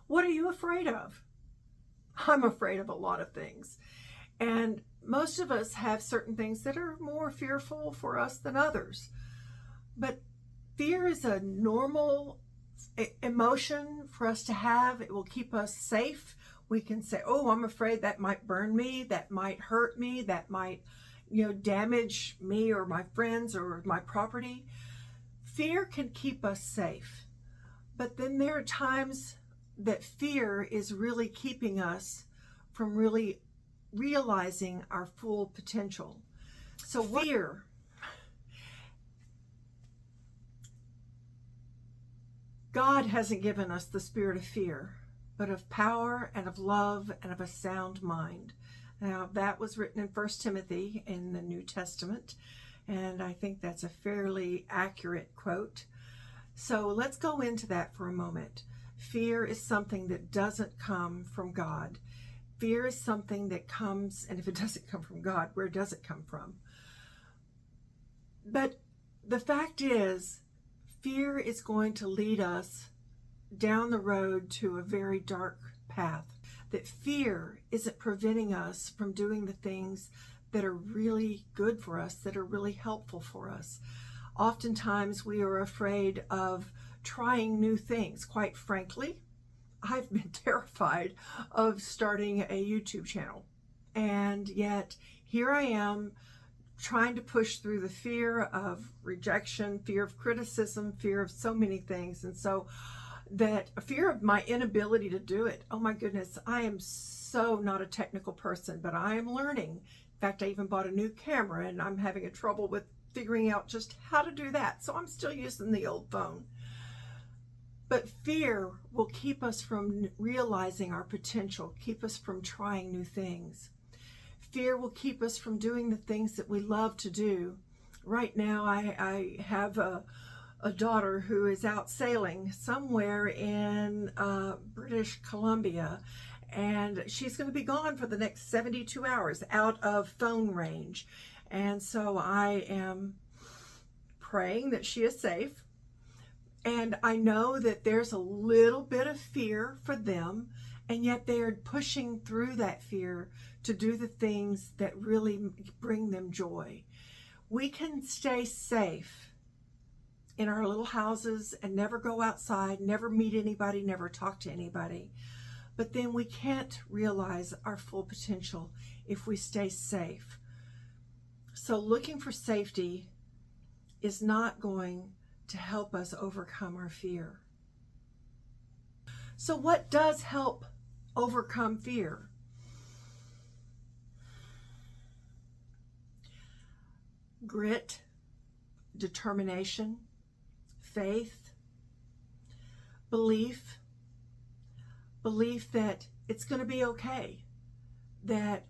What are you afraid of? I'm afraid of a lot of things. And most of us have certain things that are more fearful for us than others. But fear is a normal emotion for us to have. It will keep us safe. We can say, oh, I'm afraid that might burn me, that might hurt me, that might, damage me or my friends or my property. Fear can keep us safe. But then there are times that fear is really keeping us from really realizing our full potential. So fear, God hasn't given us the spirit of fear, but of power and of love and of a sound mind. Now, that was written in 1 Timothy in the New Testament, and I think that's a fairly accurate quote. So let's go into that for a moment. Fear is something that doesn't come from God. Fear is something that comes, and if it doesn't come from God, where does it come from? But the fact is, fear is going to lead us down the road to a very dark path. That fear isn't preventing us from doing the things that are really good for us, that are really helpful for us. Oftentimes we are afraid of trying new things. Quite frankly, I've been terrified of starting a YouTube channel. And yet here I am trying to push through the fear of rejection, fear of criticism, fear of so many things. And so that fear of my inability to do it. Oh my goodness, I am so not a technical person, but I am learning. In fact, I even bought a new camera and I'm having a trouble with figuring out just how to do that. So I'm still using the old phone. But fear will keep us from realizing our potential, keep us from trying new things. Fear will keep us from doing the things that we love to do. Right now, I have a daughter who is out sailing somewhere in British Columbia, and she's going to be gone for the next 72 hours out of phone range. And so I am praying that she is safe. And I know that there's a little bit of fear for them, and yet they are pushing through that fear to do the things that really bring them joy. We can stay safe in our little houses and never go outside, never meet anybody, never talk to anybody. But then we can't realize our full potential if we stay safe. So looking for safety is not going to help us overcome our fear. So what does help overcome fear? Grit, determination, faith, belief that it's going to be okay, that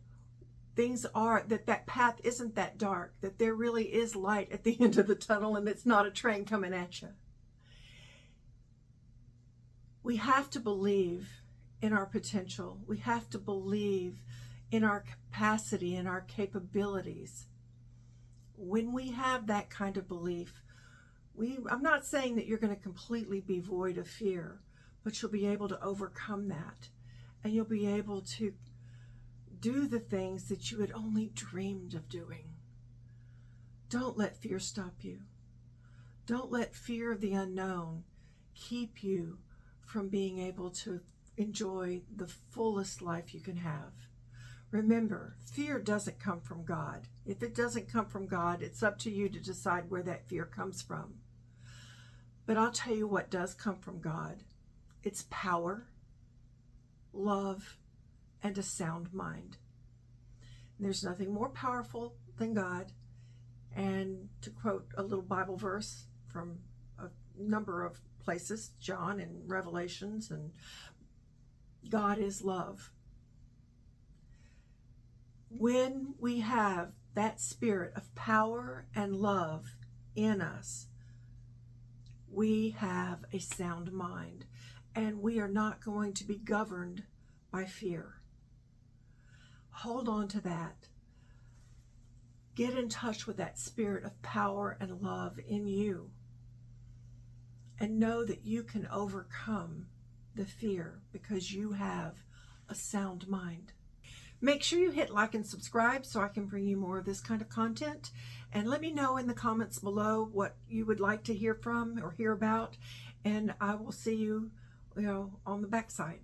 things are, that path isn't that dark, that there really is light at the end of the tunnel and it's not a train coming at you. We have to believe in our potential. We have to believe in our capacity and our capabilities. When we have that kind of belief, I'm not saying that you're going to completely be void of fear, but you'll be able to overcome that, and you'll be able to do the things that you had only dreamed of doing. Don't let fear stop you. Don't let fear of the unknown keep you from being able to enjoy the fullest life you can have. Remember, fear doesn't come from God. If it doesn't come from God, it's up to you to decide where that fear comes from. But I'll tell you what does come from God. It's power, love, and a sound mind. And there's nothing more powerful than God. And to quote a little Bible verse from a number of places, John and Revelations, and God is love. When we have that spirit of power and love in us, we have a sound mind, and we are not going to be governed by fear. Hold on to that. Get in touch with that spirit of power and love in you, and know that you can overcome the fear because you have a sound mind. Make sure you hit like and subscribe so I can bring you more of this kind of content. And let me know in the comments below what you would like to hear from or hear about. And I will see you, on the backside.